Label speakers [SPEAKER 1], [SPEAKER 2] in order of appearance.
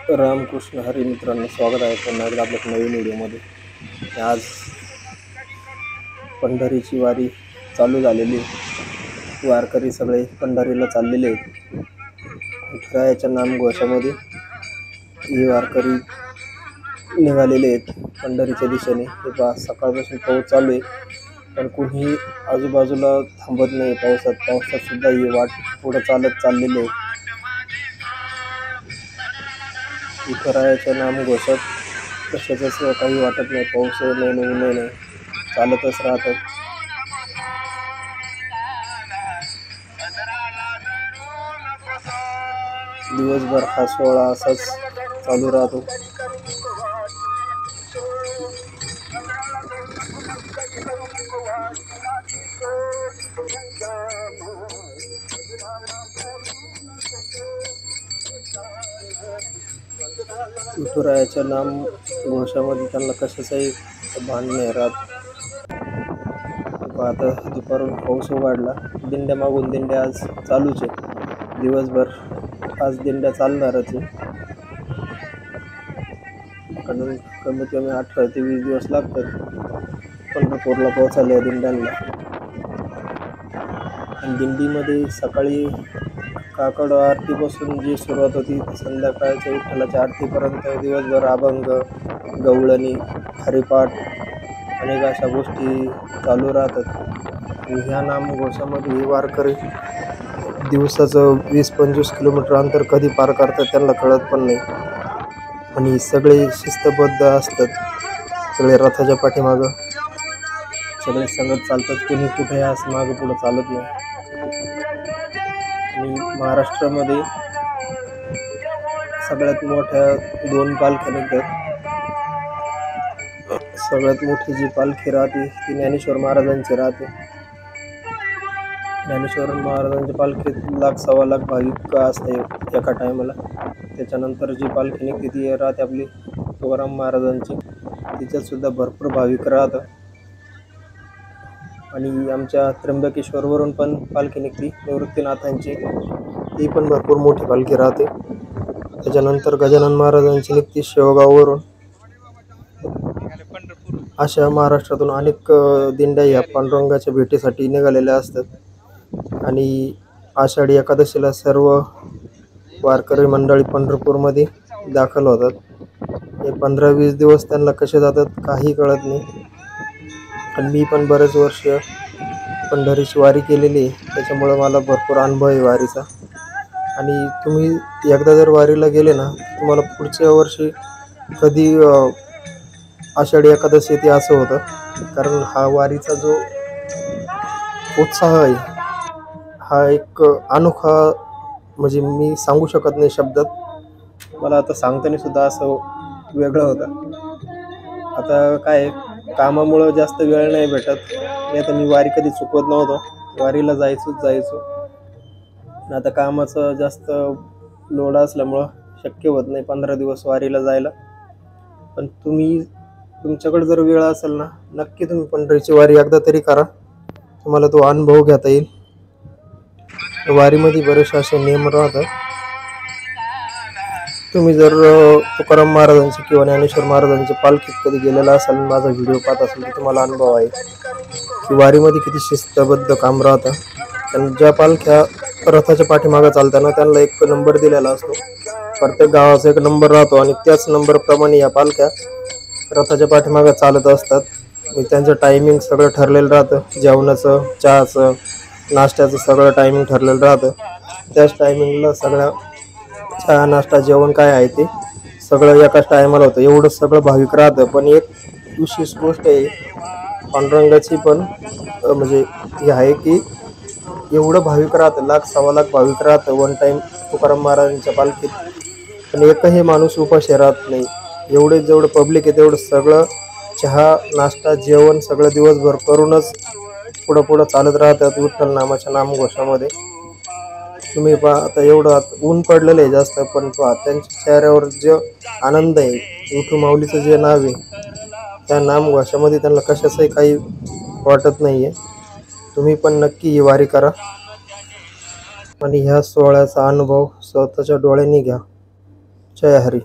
[SPEAKER 1] रामकृष्ण हरी मित्रांनो, स्वागत आहे पुन्हा एकदा आपल्या नवीन व्हिडिओमध्ये. आज पंढरीची वारी चालू झालेली. वारकरी सगळे पंढरीला चाललेले आहेत. विठुरायाच्या नामघोषामध्ये ही वारकरी निघालेले आहेत पंढरीच्या दिशेने. हे पहा, सकाळपासून पाऊस चालू आहे, पण कोणी आजूबाजूला थांबत नाही. पावसात सुद्धा ही वाट पुढे चालत चाललेले आहेत. विठुरायाच्या नामघोषात कशाच काही वाटत नाही. पाऊस नाही, ऊन नाही, चालतच राहतात. दिवसभर हा सोहळा असाच चालू राहतो. विठुरायाच्या नाम घोषामध्ये त्यांना कशाचाही भान नाही राहत. आता दुपारून पाऊस उघडला. दिंड्या मागून दिंड्या आज चालूच आहे. दिवसभर आज दिंड्या चालणारच आहे. कारण कमीत कमी 18 ते 20 दिवस लागतात पंढरपूरला पोहोचायला या दिंड्यांना. आणि दिंडीमध्ये सकाळी काकड आरतीपासून जी सुरुवात होती, संध्याकाळच्या विठ्ठलाच्या आरतीपर्यंत दिवसभर अभंग, गवळणी, हरिपाठ अनेक अशा गोष्टी चालू राहतात. ह्या नामघोषामध्ये हे वारकरी दिवसाचं 20-25 किलोमीटर अंतर कधी पार करतात त्यांना कळत पण नाही. आणि सगळे शिस्तबद्ध असतात. सगळे रथाच्या पाठीमागं सगळे संगत चालतात. कोणी कुठे असं मागं पुढं चालत नाही. आणि महाराष्ट्रामध्ये सगळ्यात मोठ्या 2 पालख्या निघतात. सगळ्यात मोठी जी पालखी राहते ती ज्ञानेश्वर महाराजांची राहते. ज्ञानेश्वर महाराजांच्या पालखीत 1-1.25 लाख भाविक असते एका टायमाला. त्याच्यानंतर जी पालखी निघते ती राहते आपली तुकाराम महाराजांची. तिच्यातसुद्धा भरपूर भाविक राहतात. आणि आमच्या त्र्यंबकेश्वरवरून पण पालखी निघते निवृत्तीनाथांची. ती पण भरपूर मोठी पालखी राहते. त्याच्यानंतर गजानन महाराजांची निघते शेवगाववरून. अशा महाराष्ट्रातून अनेक दिंड्या ह्या पांडुरंगाच्या भेटीसाठी निघालेल्या असतात. आणि आषाढी एकादशीला सर्व वारकरी मंडळी पंढरपूरमध्ये दाखल होतात. हे 15-20 दिवस त्यांना कसे जातात काही कळत नाही. आणि मी पण बरेच वर्ष पंढरीची वारी केलेली आहे, त्याच्यामुळं मला भरपूर अनुभव आहे वारीचा. आणि तुम्ही एकदा जर वारीला गेले ना, तुम्हाला पुढच्या वर्षी कधी आषाढी एकादशी येते असं होतं. कारण हा वारीचा जो उत्साह आहे हा एक अनोखा, म्हणजे मी सांगू शकत नाही शब्दात. मला आता सांगताना सुद्धा असं वेगळं होतं. आता काय कामामुळं जास्त वेळ नाही भेटत. नाही तर मी वारी कधी चुकवत नव्हतो. वारीला जायचो. आता कामाचं जास्त लोड असल्यामुळं शक्य होत नाही 15 दिवस वारीला जायला. पण तुमच्याकडे जर वेळ असेल ना, नक्की तुम्ही पंढरीची वारी एकदा तरी करा. तुम्हाला तो अनुभव घेता येईल. वारीमध्ये बरेचसे असे नियम राहतात. तुम्ही जर तुकाराम महाराजांचे किंवा ज्ञानेश्वर महाराजांच्या पालखीत कधी गेलेला असाल, माझा व्हिडिओ पाहत असेल तर तुम्हाला अनुभव आहे की वारीमध्ये किती शिस्तबद्ध काम राहतं. आणि ज्या पालख्या रथाच्या पाठीमागं चालताना त्यांना एक नंबर दिलेला असतो. प्रत्येक गावाचा एक नंबर राहतो आणि त्याच नंबरप्रमाणे या पालख्या रथाच्या पाठीमागं चालत असतात. त्यांचं टायमिंग सगळं ठरलेलं राहतं. जेवणाचं, चहाचं, नाश्त्याचं सगळं टायमिंग ठरलेलं राहतं. त्याच टायमिंगला सगळ्या चहा, नाश्ता, जेवण काय आहे ते सगळं एकाच टायमाला होतं. एवढं सगळं भाविक राहतं. पण एक विशेष गोष्ट आहे पांडुरंगाची पण, म्हणजे हे आहे की एवढं भाविक राहतं, 1-1.25 लाख भाविक राहतं वन टाईम तुकाराम महाराजांच्या पालखीत. पण एकही माणूस उपाशी राहत नाही. जेवढं पब्लिक आहे तेवढं सगळं चहा, नाश्ता, जेवण सगळं दिवसभर करूनच पुढं चालत राहतात विठ्ठल नामाच्या नामघोषामध्ये. तुम्ही पहा, आता एवढं ऊन पडलेलं आहे जास्त, पण पहा त्यांच्या चेहऱ्यावर जो आनंद आहे. विठू माऊलीचं जे नाव आहे त्या नामघोषामध्ये त्यांना कशाचंही काही वाटत नाही आहे. तुम्ही पण नक्की ही वारी करा आणि ह्या सोहळ्याचा अनुभव स्वतःच्या डोळ्यांनी घ्या. जय हरी.